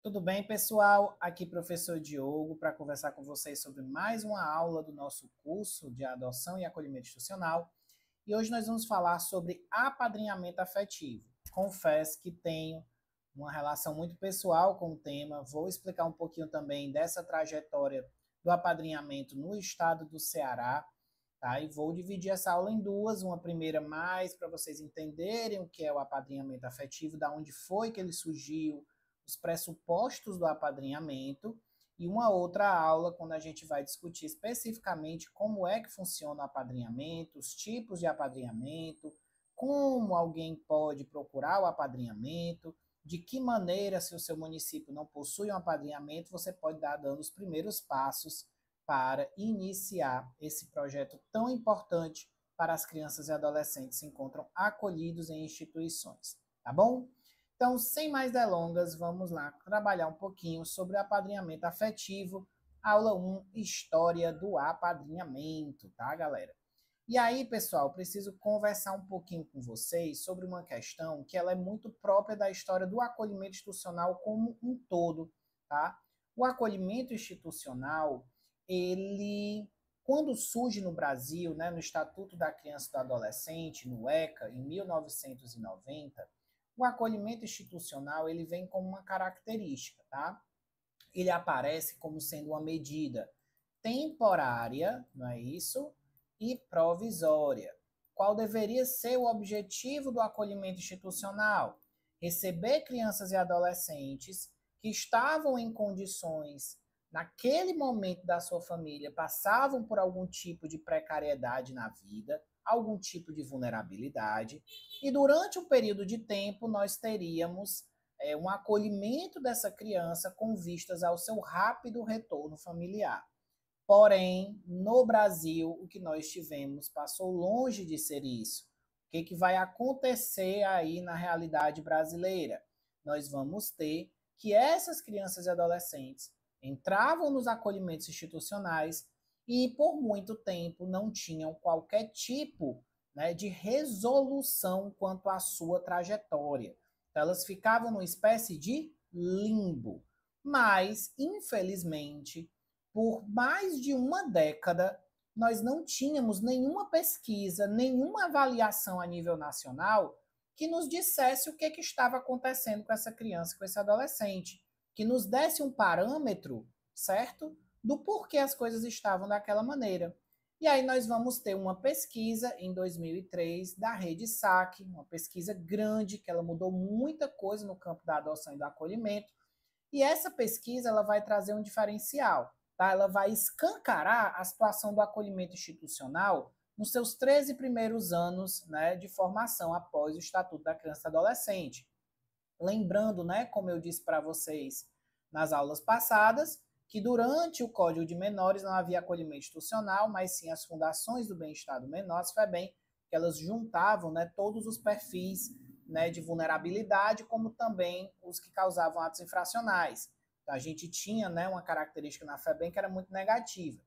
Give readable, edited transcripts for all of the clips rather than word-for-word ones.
Tudo bem, pessoal? Aqui professor Diogo para conversar com vocês sobre mais uma aula do nosso curso de adoção e acolhimento institucional. E hoje nós vamos falar sobre apadrinhamento afetivo. Confesso que tenho uma relação muito pessoal com o tema. Vou explicar um pouquinho também dessa trajetória do apadrinhamento no estado do Ceará, tá? E vou dividir essa aula em duas, uma primeira mais para vocês entenderem o que é o apadrinhamento afetivo, da onde foi que ele surgiu, os pressupostos do apadrinhamento, e uma outra aula quando a gente vai discutir especificamente como é que funciona o apadrinhamento, os tipos de apadrinhamento, como alguém pode procurar o apadrinhamento, de que maneira, se o seu município não possui um apadrinhamento, você pode dar dando os primeiros passos para iniciar esse projeto tão importante para as crianças e adolescentes que se encontram acolhidos em instituições, tá bom? Então, sem mais delongas, vamos lá trabalhar um pouquinho sobre o apadrinhamento afetivo, aula 1, História do Apadrinhamento, tá, galera? E aí, pessoal, preciso conversar um pouquinho com vocês sobre uma questão que ela é muito própria da história do acolhimento institucional como um todo, tá? O acolhimento institucional, ele, quando surge no Brasil, né, no Estatuto da Criança e do Adolescente, no ECA, em 1990, o acolhimento institucional ele vem como uma característica, tá? Ele aparece como sendo uma medida temporária, não é isso? E provisória. Qual deveria ser o objetivo do acolhimento institucional? Receber crianças e adolescentes que estavam em condições, naquele momento da sua família, passavam por algum tipo de precariedade na vida, algum tipo de vulnerabilidade, e durante um período de tempo nós teríamos um acolhimento dessa criança com vistas ao seu rápido retorno familiar. Porém, no Brasil, o que nós tivemos passou longe de ser isso. O que vai acontecer aí na realidade brasileira? Nós vamos ter que essas crianças e adolescentes entravam nos acolhimentos institucionais e por muito tempo não tinham qualquer tipo, né, de resolução quanto à sua trajetória. Então, elas ficavam numa espécie de limbo. Mas, infelizmente, por mais de uma década, nós não tínhamos nenhuma pesquisa, nenhuma avaliação a nível nacional que nos dissesse o que estava acontecendo com essa criança, com esse adolescente, que nos desse um parâmetro, certo? Do porquê as coisas estavam daquela maneira. E aí nós vamos ter uma pesquisa em 2003 da Rede SAC, uma pesquisa grande, que ela mudou muita coisa no campo da adoção e do acolhimento. E essa pesquisa ela vai trazer um diferencial, tá? Ela vai escancarar a situação do acolhimento institucional nos seus 13 primeiros anos, né, de formação após o Estatuto da Criança e Adolescente. Lembrando, né, como eu disse para vocês nas aulas passadas, que durante o Código de Menores não havia acolhimento institucional, mas sim as fundações do bem-estar do menor, as FEBEM, que elas juntavam, né, todos os perfis, né, de vulnerabilidade, como também os que causavam atos infracionais. Então, a gente tinha, né, uma característica na FEBEM que era muito negativa.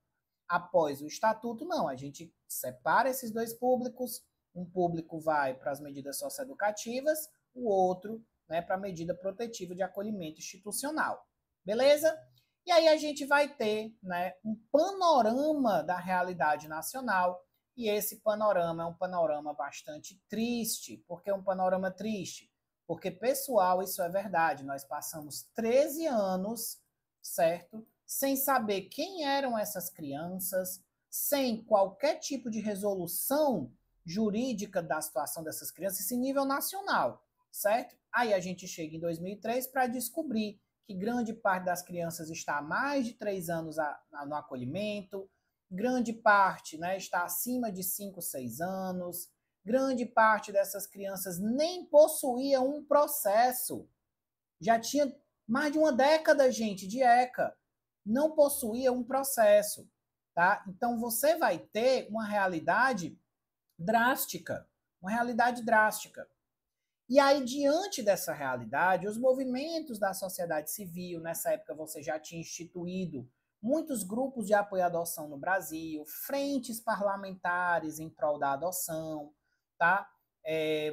Após o estatuto, não, a gente separa esses dois públicos, um público vai para as medidas socioeducativas, o outro, né, para a medida protetiva de acolhimento institucional. Beleza? E aí a gente vai ter, né, um panorama da realidade nacional, e esse panorama é um panorama bastante triste. Por que um panorama triste? Porque, pessoal, isso é verdade, nós passamos 13 anos, certo? Sem saber quem eram essas crianças, sem qualquer tipo de resolução jurídica da situação dessas crianças, esse nível nacional, certo? Aí a gente chega em 2003 para descobrir que grande parte das crianças está há mais de 3 anos no acolhimento, grande parte, né, está acima de 5, 6 anos, grande parte dessas crianças nem possuía um processo. Já tinha mais de uma década, gente, de ECA. Não possuía um processo, tá? Então você vai ter uma realidade drástica, uma realidade drástica. E aí, diante dessa realidade, os movimentos da sociedade civil, nessa época você já tinha instituído muitos grupos de apoio à adoção no Brasil, frentes parlamentares em prol da adoção, tá?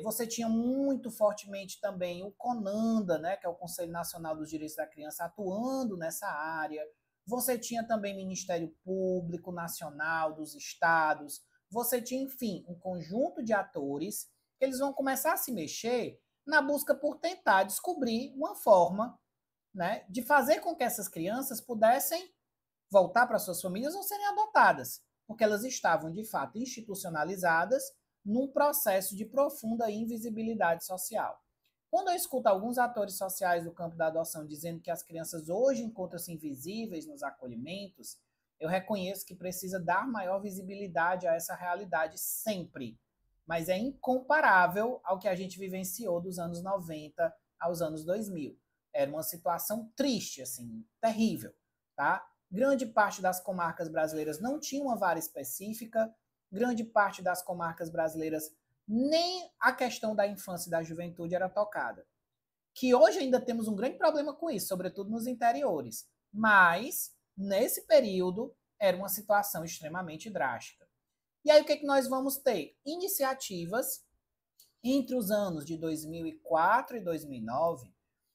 Você tinha muito fortemente também o CONANDA, né, que é o Conselho Nacional dos Direitos da Criança, atuando nessa área. Você tinha também Ministério Público Nacional dos estados. Você tinha, enfim, um conjunto de atores que eles vão começar a se mexer na busca por tentar descobrir uma forma, né, de fazer com que essas crianças pudessem voltar para suas famílias ou serem adotadas, porque elas estavam, de fato, institucionalizadas num processo de profunda invisibilidade social. Quando eu escuto alguns atores sociais do campo da adoção dizendo que as crianças hoje encontram-se invisíveis nos acolhimentos, eu reconheço que precisa dar maior visibilidade a essa realidade sempre. Mas é incomparável ao que a gente vivenciou dos anos 90 aos anos 2000. Era uma situação triste, assim, terrível, tá? Grande parte das comarcas brasileiras não tinha uma vara específica, grande parte das comarcas brasileiras nem a questão da infância e da juventude era tocada. Que hoje ainda temos um grande problema com isso, sobretudo nos interiores. Mas, nesse período, era uma situação extremamente drástica. E aí, o que, que nós vamos ter? Iniciativas entre os anos de 2004 e 2009,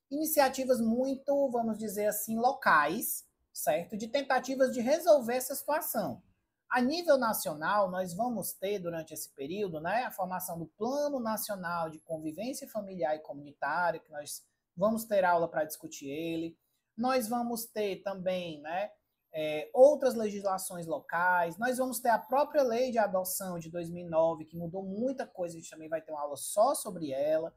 iniciativas muito, vamos dizer assim, locais, certo? De tentativas de resolver essa situação. A nível nacional, nós vamos ter, durante esse período, né, a formação do Plano Nacional de Convivência Familiar e Comunitária, que nós vamos ter aula para discutir ele. Nós vamos ter também, né, outras legislações locais. Nós vamos ter a própria lei de adoção de 2009, que mudou muita coisa, a gente também vai ter uma aula só sobre ela.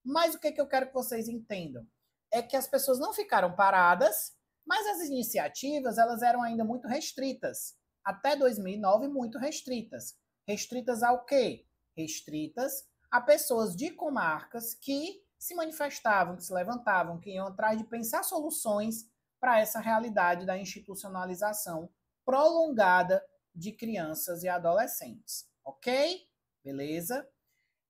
Mas o que, que eu quero que vocês entendam? É que as pessoas não ficaram paradas, mas as iniciativas elas eram ainda muito restritas. Até 2009, muito restritas. Restritas ao quê? Restritas a pessoas de comarcas que se manifestavam, que se levantavam, que iam atrás de pensar soluções para essa realidade da institucionalização prolongada de crianças e adolescentes. Ok? Beleza?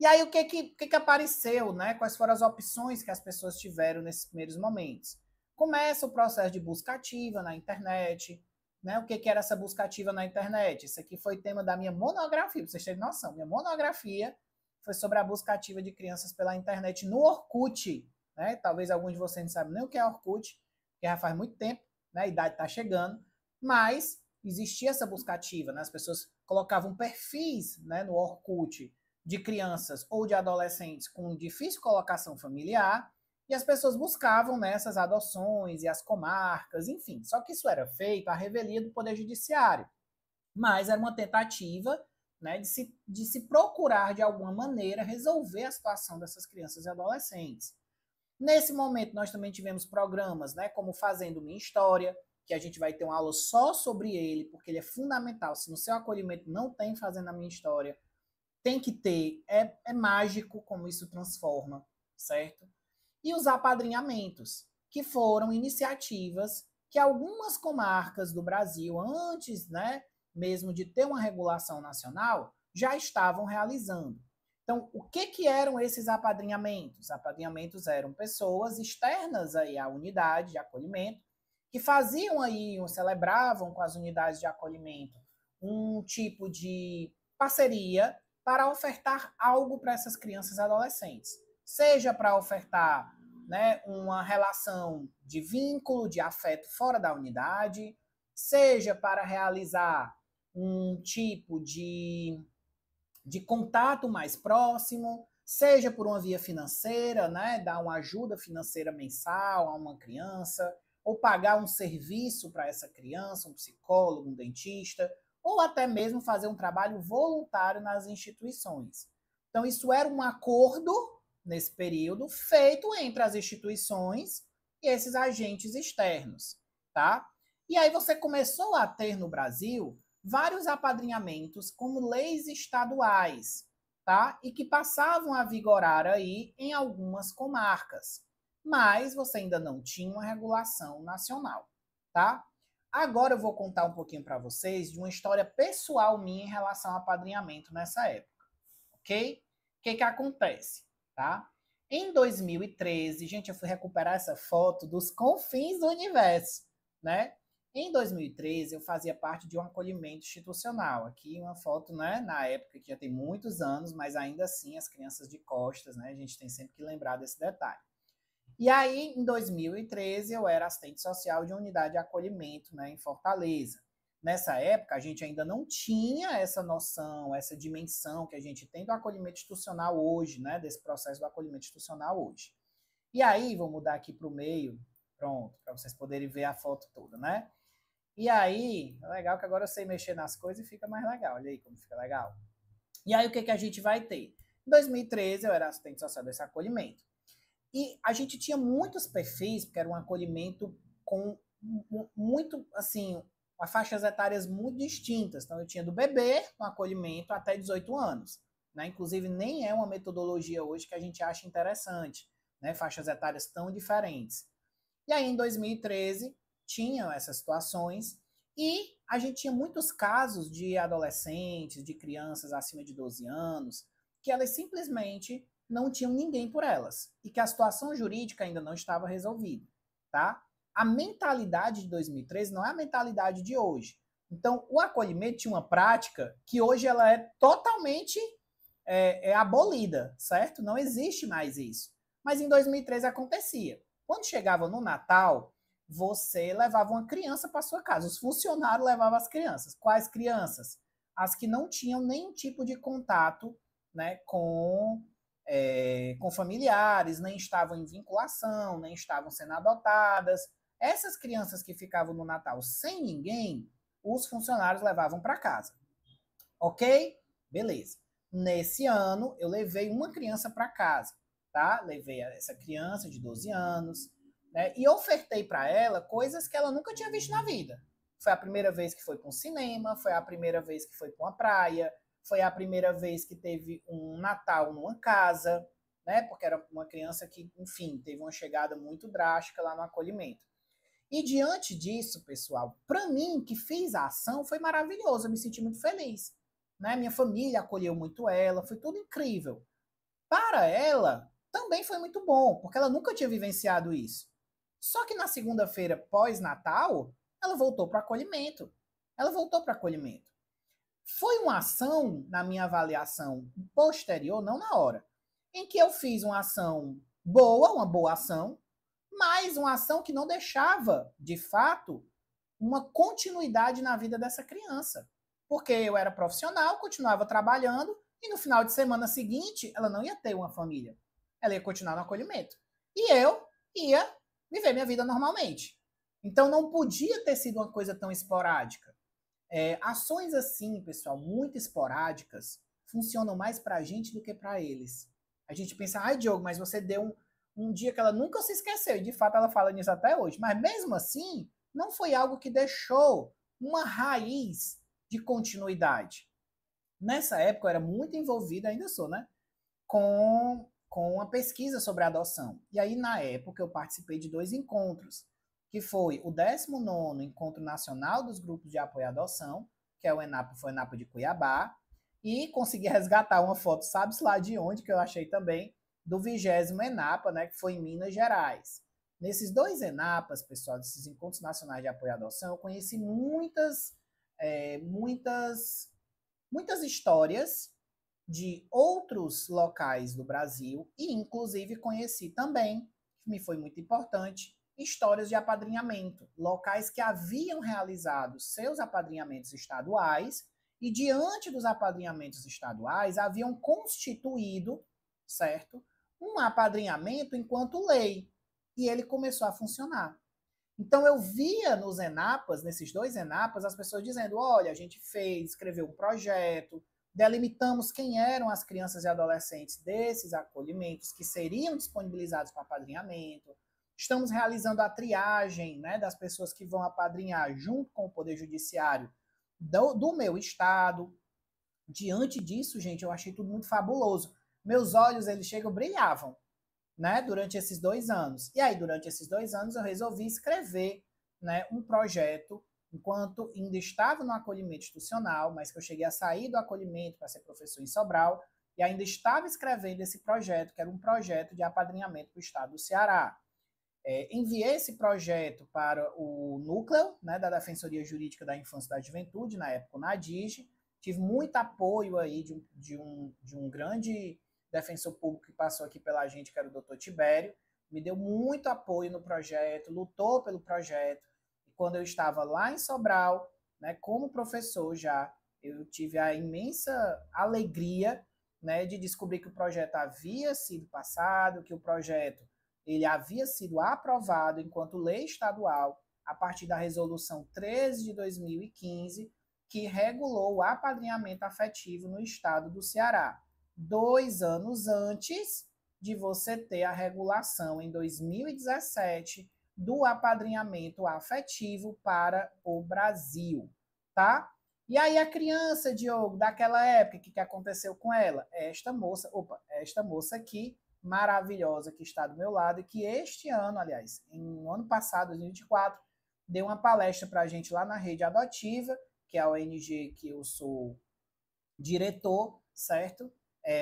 E aí, o que apareceu, né? Quais foram as opções que as pessoas tiveram nesses primeiros momentos? Começa o processo de busca ativa na internet, né? O que era essa busca ativa na internet? Isso aqui foi tema da minha monografia, para vocês terem noção. Minha monografia foi sobre a busca ativa de crianças pela internet no Orkut, né? Talvez alguns de vocês não saibam nem o que é Orkut, porque já faz muito tempo, né? A idade está chegando, mas existia essa busca ativa, né? As pessoas colocavam perfis, né, no Orkut de crianças ou de adolescentes com difícil colocação familiar, e as pessoas buscavam nessas adoções e as comarcas, enfim. Só que isso era feito à revelia do Poder Judiciário. Mas era uma tentativa, né, de se procurar, de alguma maneira, resolver a situação dessas crianças e adolescentes. Nesse momento, nós também tivemos programas, né, como Fazendo Minha História, que a gente vai ter uma aula só sobre ele, porque ele é fundamental. Se no seu acolhimento não tem Fazendo a Minha História, tem que ter. É mágico como isso transforma, certo? E os apadrinhamentos, que foram iniciativas que algumas comarcas do Brasil, antes, né, mesmo de ter uma regulação nacional, já estavam realizando. Então, o que eram esses apadrinhamentos? Apadrinhamentos eram pessoas externas aí à unidade de acolhimento, que faziam aí, celebravam com as unidades de acolhimento um tipo de parceria para ofertar algo para essas crianças e adolescentes. Seja para ofertar, né, uma relação de vínculo, de afeto fora da unidade, seja para realizar um tipo de contato mais próximo, seja por uma via financeira, né, dar uma ajuda financeira mensal a uma criança, ou pagar um serviço para essa criança, um psicólogo, um dentista, ou até mesmo fazer um trabalho voluntário nas instituições. Então, isso era um acordo, nesse período, feito entre as instituições e esses agentes externos, tá? E aí você começou a ter no Brasil vários apadrinhamentos como leis estaduais, tá? E que passavam a vigorar aí em algumas comarcas. Mas você ainda não tinha uma regulação nacional, tá? Agora eu vou contar um pouquinho para vocês de uma história pessoal minha em relação ao apadrinhamento nessa época, ok? O que acontece, tá? Em 2013, gente, eu fui recuperar essa foto dos confins do universo, né? Em 2013, eu fazia parte de um acolhimento institucional. Aqui uma foto, né, na época que já tem muitos anos, mas ainda assim as crianças de costas, né, a gente tem sempre que lembrar desse detalhe. E aí, em 2013, eu era assistente social de uma unidade de acolhimento, né, em Fortaleza. Nessa época, a gente ainda não tinha essa noção, essa dimensão que a gente tem do acolhimento institucional hoje, né, desse processo do acolhimento institucional hoje. E aí, vou mudar aqui para o meio, pronto, para vocês poderem ver a foto toda, né? E aí, é legal que agora eu sei mexer nas coisas e fica mais legal. Olha aí como fica legal. E aí, o que, que a gente vai ter? Em 2013, eu era assistente social desse acolhimento. E a gente tinha muitos perfis, porque era um acolhimento com muito, assim, faixas etárias muito distintas. Então, eu tinha do bebê no acolhimento até 18 anos. Né? Inclusive, nem é uma metodologia hoje que a gente acha interessante, né? Faixas etárias tão diferentes. E aí, em 2013, tinham essas situações e a gente tinha muitos casos de adolescentes, de crianças acima de 12 anos, que elas simplesmente não tinham ninguém por elas e que a situação jurídica ainda não estava resolvida, tá? A mentalidade de 2013 não é a mentalidade de hoje. Então, o acolhimento tinha uma prática que hoje ela é totalmente abolida, certo? Não existe mais isso. Mas em 2013 acontecia. Quando chegava no Natal, você levava uma criança para sua casa. Os funcionários levavam as crianças. Quais crianças? As que não tinham nenhum tipo de contato, né, com familiares, nem estavam em vinculação, nem estavam sendo adotadas. Essas crianças que ficavam no Natal sem ninguém, os funcionários levavam para casa. Ok? Beleza. Nesse ano, eu levei uma criança para casa, tá? Levei essa criança de 12 anos, né? E ofertei para ela coisas que ela nunca tinha visto na vida. Foi a primeira vez que foi para um cinema, foi a primeira vez que foi para uma praia, foi a primeira vez que teve um Natal numa casa, né? Porque era uma criança que, enfim, teve uma chegada muito drástica lá no acolhimento. E diante disso, pessoal, para mim, que fiz a ação, foi maravilhoso, eu me senti muito feliz. Né? Minha família acolheu muito ela, foi tudo incrível. Para ela, também foi muito bom, porque ela nunca tinha vivenciado isso. Só que na segunda-feira pós-Natal, ela voltou para acolhimento. Ela voltou para acolhimento. Foi uma ação, na minha avaliação posterior, não na hora, em que eu fiz uma ação boa, uma boa ação, mas uma ação que não deixava, de fato, uma continuidade na vida dessa criança. Porque eu era profissional, continuava trabalhando, e no final de semana seguinte, ela não ia ter uma família. Ela ia continuar no acolhimento. E eu ia viver minha vida normalmente. Então não podia ter sido uma coisa tão esporádica. Ações assim, pessoal, muito esporádicas, funcionam mais para a gente do que para eles. A gente pensa, ai, Diogo, mas você deu um dia que ela nunca se esqueceu, e de fato ela fala nisso até hoje. Mas mesmo assim, não foi algo que deixou uma raiz de continuidade. Nessa época eu era muito envolvida, ainda sou, né? Com uma pesquisa sobre a adoção. E aí, na época, eu participei de 2 encontros, que foi o 19º Encontro Nacional dos Grupos de Apoio à Adoção, que é o ENAPA, foi o ENAPA de Cuiabá, e consegui resgatar uma foto, sabe-se lá de onde, que eu achei também, do 20º ENAPA, né, que foi em Minas Gerais. Nesses 2 ENAPAs, pessoal, desses Encontros Nacionais de Apoio à Adoção, eu conheci muitas histórias de outros locais do Brasil e, inclusive, conheci também, que me foi muito importante, histórias de apadrinhamento, locais que haviam realizado seus apadrinhamentos estaduais e, diante dos apadrinhamentos estaduais, haviam constituído, certo, um apadrinhamento enquanto lei. E ele começou a funcionar. Então eu via nos ENAPAs, nesses 2 ENAPAs, as pessoas dizendo, olha, a gente fez, escreveu um projeto, delimitamos quem eram as crianças e adolescentes desses acolhimentos que seriam disponibilizados para apadrinhamento, estamos realizando a triagem, né, das pessoas que vão apadrinhar junto com o Poder Judiciário do meu estado. Diante disso, gente, eu achei tudo muito fabuloso. Meus olhos, eles chegam, brilhavam, né, durante esses 2 anos. E aí, durante esses 2 anos, eu resolvi escrever, né, um projeto, enquanto ainda estava no acolhimento institucional, mas que eu cheguei a sair do acolhimento para ser professor em Sobral, e ainda estava escrevendo esse projeto, que era um projeto de apadrinhamento para o estado do Ceará. enviei esse projeto para o núcleo, né, da Defensoria Jurídica da Infância e da Juventude, na época o NADIGE. Tive muito apoio aí de um grande defensor público que passou aqui pela gente, que era o doutor Tibério. Me deu muito apoio no projeto, lutou pelo projeto. E quando eu estava lá em Sobral, né, como professor já, eu tive a imensa alegria, né, de descobrir que o projeto havia sido passado, que o projeto ele havia sido aprovado enquanto lei estadual a partir da resolução 13 de 2015, que regulou o apadrinhamento afetivo no estado do Ceará. 2 anos antes de você ter a regulação em 2017 do apadrinhamento afetivo para o Brasil, tá? E aí a criança, Diogo, daquela época, o que aconteceu com ela? Esta moça aqui, maravilhosa, que está do meu lado, e que este ano, aliás, no ano passado, 2024, deu uma palestra para a gente lá na Rede Adotiva, que é a ONG que eu sou diretor, certo?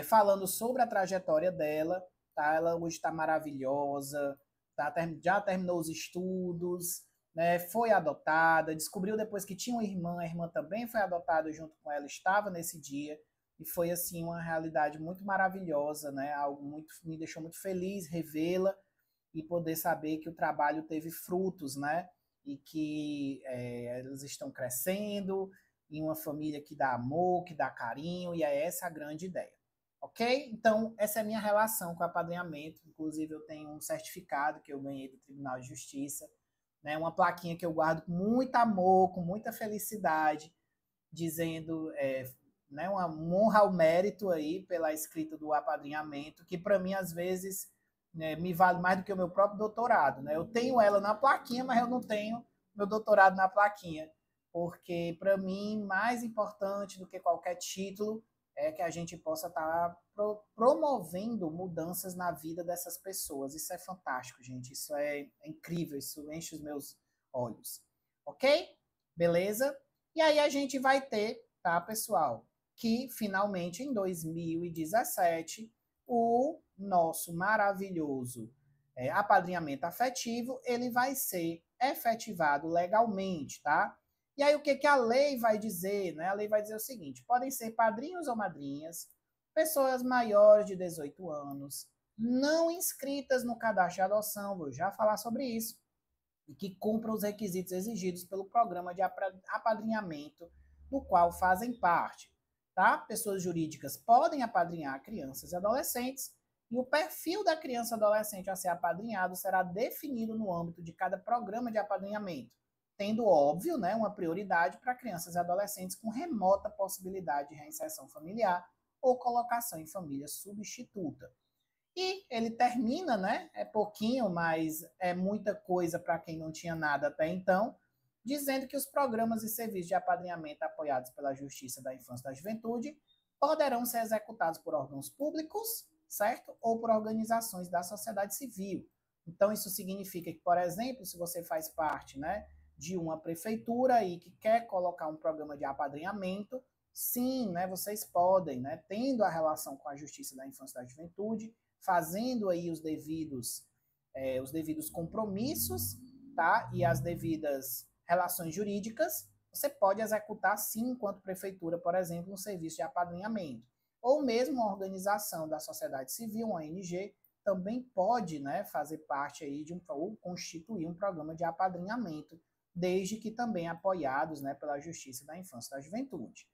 Falando sobre a trajetória dela, tá? Ela hoje está maravilhosa, tá? Já terminou os estudos, né? Foi adotada, descobriu depois que tinha uma irmã, a irmã também foi adotada junto com ela, estava nesse dia, e foi assim uma realidade muito maravilhosa, né? Algo muito me deixou muito feliz revê-la e poder saber que o trabalho teve frutos, né? E que elas estão crescendo em uma família que dá amor, que dá carinho, e é essa a grande ideia. Ok? Então, essa é a minha relação com o apadrinhamento. Inclusive, eu tenho um certificado que eu ganhei do Tribunal de Justiça, né? Uma plaquinha que eu guardo com muito amor, com muita felicidade, dizendo né, uma honra ao mérito aí pela escrita do apadrinhamento, que para mim, às vezes, né, me vale mais do que o meu próprio doutorado. Né? Eu tenho ela na plaquinha, mas eu não tenho meu doutorado na plaquinha, porque para mim, mais importante do que qualquer título é que a gente possa estar promovendo mudanças na vida dessas pessoas. Isso é fantástico, gente. Isso é incrível, isso enche os meus olhos. Ok? Beleza? E aí a gente vai ter, tá, pessoal, que finalmente em 2017 o nosso maravilhoso apadrinhamento afetivo ele vai ser efetivado legalmente, tá? E aí o que a lei vai dizer? Né? A lei vai dizer o seguinte: podem ser padrinhos ou madrinhas, pessoas maiores de 18 anos, não inscritas no cadastro de adoção, vou já falar sobre isso, e que cumpram os requisitos exigidos pelo programa de apadrinhamento do qual fazem parte. Tá? Pessoas jurídicas podem apadrinhar crianças e adolescentes, e o perfil da criança e adolescente a ser apadrinhado será definido no âmbito de cada programa de apadrinhamento, tendo, óbvio, né, uma prioridade para crianças e adolescentes com remota possibilidade de reinserção familiar ou colocação em família substituta. E ele termina, né? É pouquinho, mas é muita coisa para quem não tinha nada até então, dizendo que os programas e serviços de apadrinhamento apoiados pela Justiça da Infância e da Juventude poderão ser executados por órgãos públicos, certo? Ou por organizações da sociedade civil. Então, isso significa que, por exemplo, se você faz parte, né, de uma prefeitura e que quer colocar um programa de apadrinhamento, sim, né, vocês podem, né, tendo a relação com a Justiça da Infância e da Juventude, fazendo aí os devidos compromissos, tá? E as devidas relações jurídicas, você pode executar sim, enquanto prefeitura, por exemplo, um serviço de apadrinhamento. Ou mesmo uma organização da sociedade civil, uma ONG, também pode, né, fazer parte aí ou constituir um programa de apadrinhamento, desde que também apoiados, né, pela Justiça da Infância e da Juventude.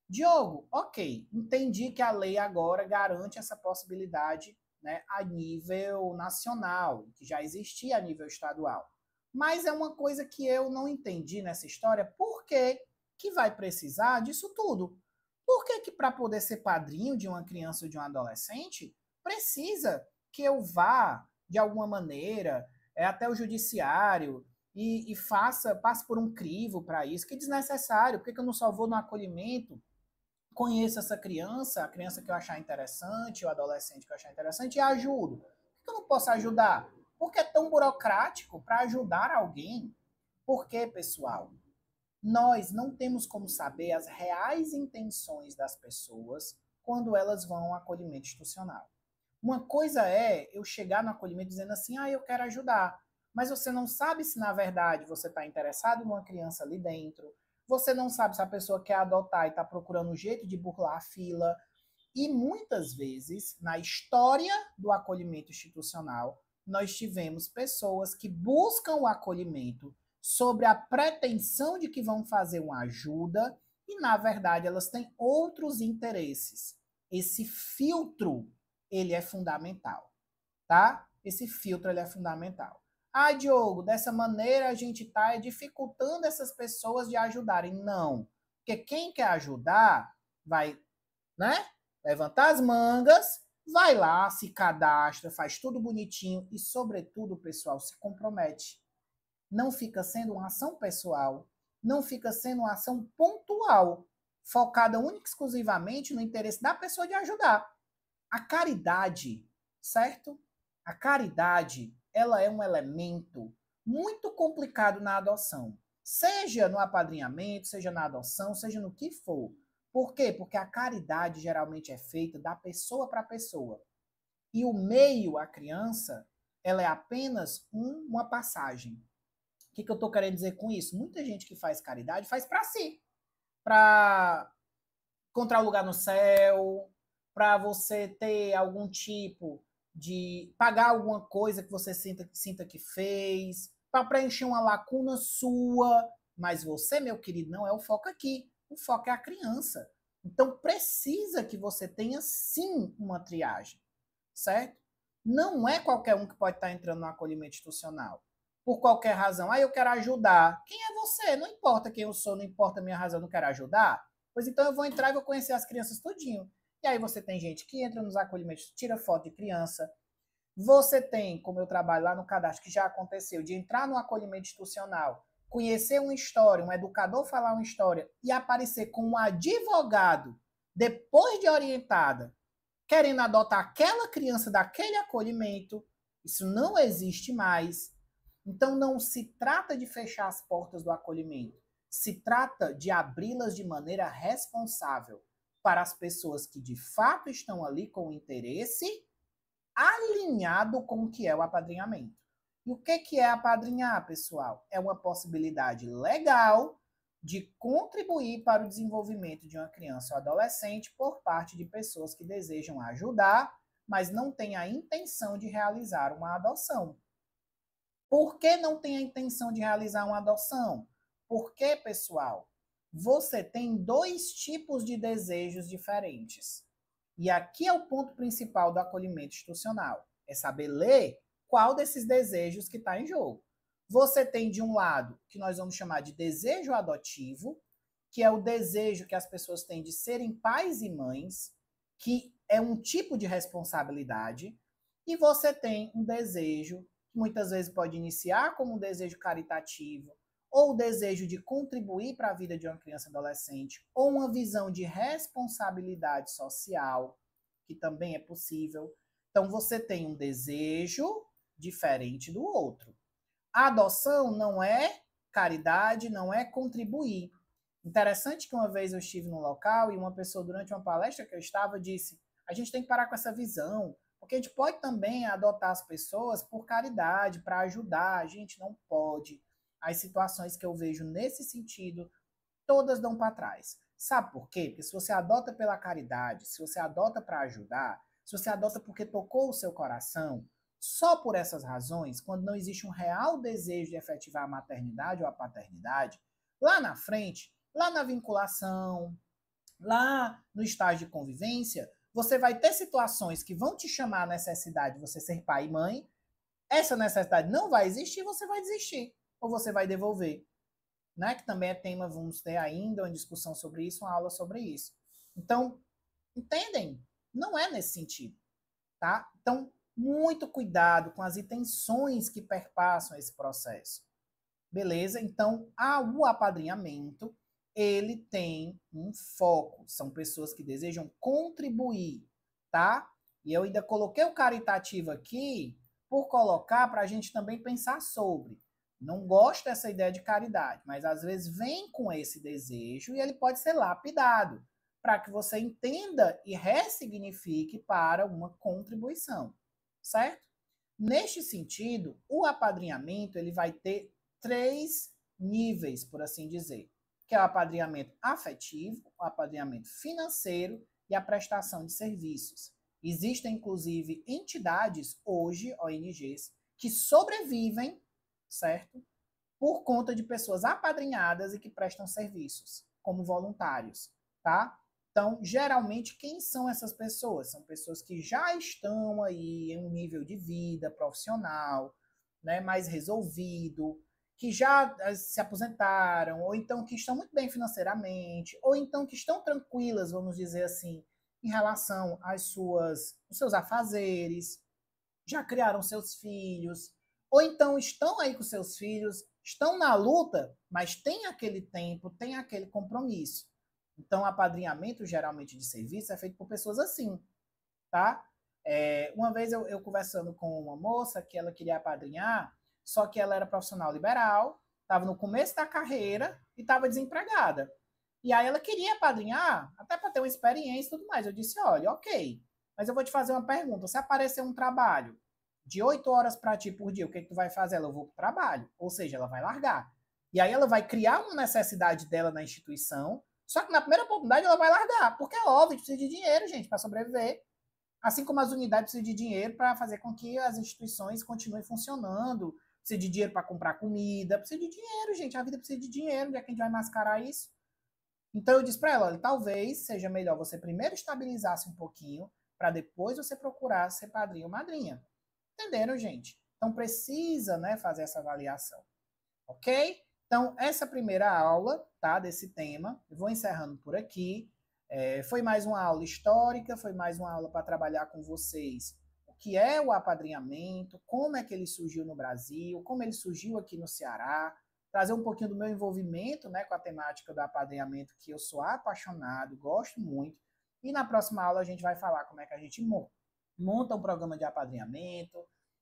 Diogo, ok, entendi que a lei agora garante essa possibilidade, né, a nível nacional, que já existia a nível estadual. Mas é uma coisa que eu não entendi nessa história, por que vai precisar disso tudo? Por que para poder ser padrinho de uma criança ou de um adolescente, precisa que eu vá, de alguma maneira, até o judiciário e passe por um crivo para isso? Que desnecessário, por que eu não só vou no acolhimento, conheço essa criança, a criança que eu achar interessante, o adolescente que eu achar interessante, e ajudo? Por que eu não posso ajudar? Porque é tão burocrático para ajudar alguém? Porque, pessoal, nós não temos como saber as reais intenções das pessoas quando elas vão ao acolhimento institucional. Uma coisa é eu chegar no acolhimento dizendo assim, eu quero ajudar. mas você não sabe se na verdade você está interessado numa criança ali dentro, você não sabe se a pessoa quer adotar e está procurando um jeito de burlar a fila. E muitas vezes, na história do acolhimento institucional, nós tivemos pessoas que buscam o acolhimento sobre a pretensão de que vão fazer uma ajuda e, na verdade, elas têm outros interesses. Esse filtro, ele é fundamental, tá? Esse filtro, ele é fundamental. Ah, Diogo, dessa maneira a gente está dificultando essas pessoas de ajudarem. Não, porque quem quer ajudar vai, né? Levantar as mangas, vai lá, se cadastra, faz tudo bonitinho e, sobretudo, pessoal, se compromete. Não fica sendo uma ação pessoal, não fica sendo uma ação pontual, focada única e exclusivamente no interesse da pessoa de ajudar. A caridade, certo? A caridade, ela é um elemento muito complicado na adoção. Seja no apadrinhamento, seja na adoção, seja no que for. Por quê? Porque a caridade geralmente é feita da pessoa para a pessoa. E o meio, a criança, ela é apenas uma passagem. O que eu estou querendo dizer com isso? Muita gente que faz caridade faz para si. Para encontrar um lugar no céu, para você ter algum tipo de pagar alguma coisa que você sinta que fez, para preencher uma lacuna sua. Mas você, meu querido, não é o foco aqui. O foco é a criança. Então precisa que você tenha sim uma triagem, certo? Não é qualquer um que pode estar entrando no acolhimento institucional. Por qualquer razão. Ah, eu quero ajudar. Quem é você? Não importa quem eu sou, não importa a minha razão, eu não quero ajudar. Pois então eu vou entrar e vou conhecer as crianças tudinho. E aí você tem gente que entra nos acolhimentos, tira foto de criança. Você tem, como eu trabalho lá no cadastro, que já aconteceu, de entrar no acolhimento institucional, conhecer uma história, um educador falar uma história e aparecer com um advogado, depois de orientada, querendo adotar aquela criança daquele acolhimento. Isso não existe mais. Então não se trata de fechar as portas do acolhimento. Se trata de abri-las de maneira responsável para as pessoas que de fato estão ali com interesse alinhado com o que é o apadrinhamento. E o que é apadrinhar, pessoal? É uma possibilidade legal de contribuir para o desenvolvimento de uma criança ou adolescente por parte de pessoas que desejam ajudar, mas não têm a intenção de realizar uma adoção. Por que não tem a intenção de realizar uma adoção? Porque, pessoal, você tem dois tipos de desejos diferentes. E aqui é o ponto principal do acolhimento institucional. É saber ler qual desses desejos que está em jogo. Você tem, de um lado, que nós vamos chamar de desejo adotivo, que é o desejo que as pessoas têm de serem pais e mães, que é um tipo de responsabilidade. E você tem um desejo que muitas vezes pode iniciar como um desejo caritativo, ou o desejo de contribuir para a vida de uma criança e adolescente, ou uma visão de responsabilidade social, que também é possível. Então, você tem um desejo diferente do outro. A adoção não é caridade, não é contribuir. Interessante que uma vez eu estive num local e uma pessoa, durante uma palestra que eu estava, disse: a gente tem que parar com essa visão, porque a gente pode também adotar as pessoas por caridade, para ajudar. A gente não pode. As situações que eu vejo nesse sentido, todas dão para trás. Sabe por quê? Porque se você adota pela caridade, se você adota para ajudar, se você adota porque tocou o seu coração, só por essas razões, quando não existe um real desejo de efetivar a maternidade ou a paternidade, lá na frente, lá na vinculação, lá no estágio de convivência, você vai ter situações que vão te chamar a necessidade de você ser pai e mãe. Essa necessidade não vai existir, você vai desistir. Ou você vai devolver. Né? Que também é tema, vamos ter ainda uma discussão sobre isso, uma aula sobre isso. Então, entendem? Não é nesse sentido. Tá? Então, muito cuidado com as intenções que perpassam esse processo. Beleza? Então, o apadrinhamento, ele tem um foco. São pessoas que desejam contribuir, tá? E eu ainda coloquei o caritativo aqui por colocar para a gente também pensar sobre. Não gosto dessa ideia de caridade, mas às vezes vem com esse desejo e ele pode ser lapidado para que você entenda e ressignifique para uma contribuição, certo? Neste sentido, o apadrinhamento ele vai ter 3 níveis, por assim dizer, que é o apadrinhamento afetivo, o apadrinhamento financeiro e a prestação de serviços. Existem, inclusive, entidades hoje, ONGs, que sobrevivem, certo? Por conta de pessoas apadrinhadas e que prestam serviços, como voluntários, tá? Então, geralmente, quem são essas pessoas? São pessoas que já estão aí em um nível de vida profissional, né, mais resolvido, que já se aposentaram, ou então que estão muito bem financeiramente, ou então que estão tranquilas, vamos dizer assim, em relação aos seus afazeres, já criaram seus filhos, ou então estão aí com seus filhos, estão na luta, mas tem aquele tempo, tem aquele compromisso. Então, o apadrinhamento, geralmente, de serviço é feito por pessoas assim, tá? Uma vez eu conversando com uma moça que ela queria apadrinhar, só que ela era profissional liberal, estava no começo da carreira e estava desempregada. E aí ela queria apadrinhar, até para ter uma experiência e tudo mais. Eu disse, olha, ok, mas eu vou te fazer uma pergunta. Se aparecer um trabalho de 8 horas para ti por dia, o que, que tu vai fazer? Ela, eu vou para o trabalho. Ou seja, ela vai largar. E aí ela vai criar uma necessidade dela na instituição, só que na primeira oportunidade ela vai largar, porque é óbvio, precisa de dinheiro, gente, para sobreviver. Assim como as unidades precisam de dinheiro para fazer com que as instituições continuem funcionando, precisa de dinheiro para comprar comida, precisa de dinheiro, gente, a vida precisa de dinheiro, onde é que a gente vai mascarar isso? Então eu disse para ela, olha, talvez seja melhor você primeiro estabilizar-se um pouquinho, para depois você procurar ser padrinho ou madrinha. Entenderam, gente? Então precisa, né, fazer essa avaliação. Ok? Então, essa primeira aula, tá, desse tema, eu vou encerrando por aqui. Foi mais uma aula histórica, foi mais uma aula para trabalhar com vocês o que é o apadrinhamento, como é que ele surgiu no Brasil, como ele surgiu aqui no Ceará, trazer um pouquinho do meu envolvimento, né, com a temática do apadrinhamento, que eu sou apaixonado, gosto muito. E na próxima aula a gente vai falar como é que a gente monta um programa de apadrinhamento,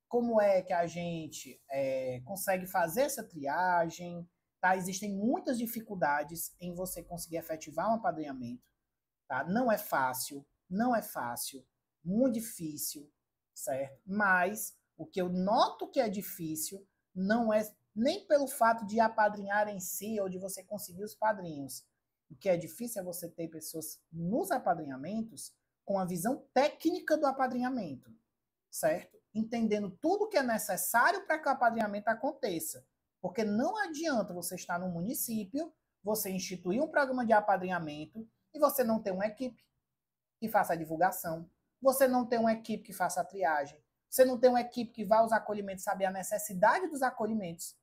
como é que a gente consegue fazer essa triagem, tá? Existem muitas dificuldades em você conseguir efetivar um apadrinhamento, tá? Não é fácil, muito difícil, certo? Mas o que eu noto que é difícil não é nem pelo fato de apadrinhar em si ou de você conseguir os padrinhos. O que é difícil é você ter pessoas nos apadrinhamentos com a visão técnica do apadrinhamento, certo? Entendendo tudo que é necessário para que o apadrinhamento aconteça. Porque não adianta você estar no município, você instituir um programa de apadrinhamento e você não ter uma equipe que faça a divulgação, você não ter uma equipe que faça a triagem, você não tem uma equipe que vá aos acolhimentos, saber a necessidade dos acolhimentos.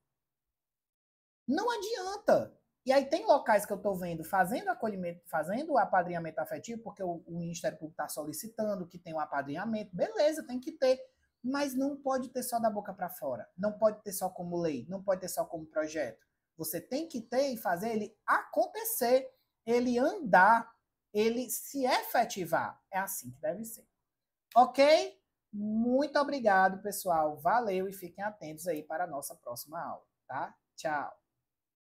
Não adianta. E aí tem locais que eu estou vendo fazendo acolhimento, fazendo o apadrinhamento afetivo, porque o Ministério Público está solicitando que tenha um apadrinhamento. Beleza, tem que ter. Mas não pode ter só da boca para fora. Não pode ter só como lei. Não pode ter só como projeto. Você tem que ter e fazer ele acontecer, ele andar, ele se efetivar. É assim que deve ser. Ok? Muito obrigado, pessoal. Valeu e fiquem atentos aí para a nossa próxima aula, tá? Tchau.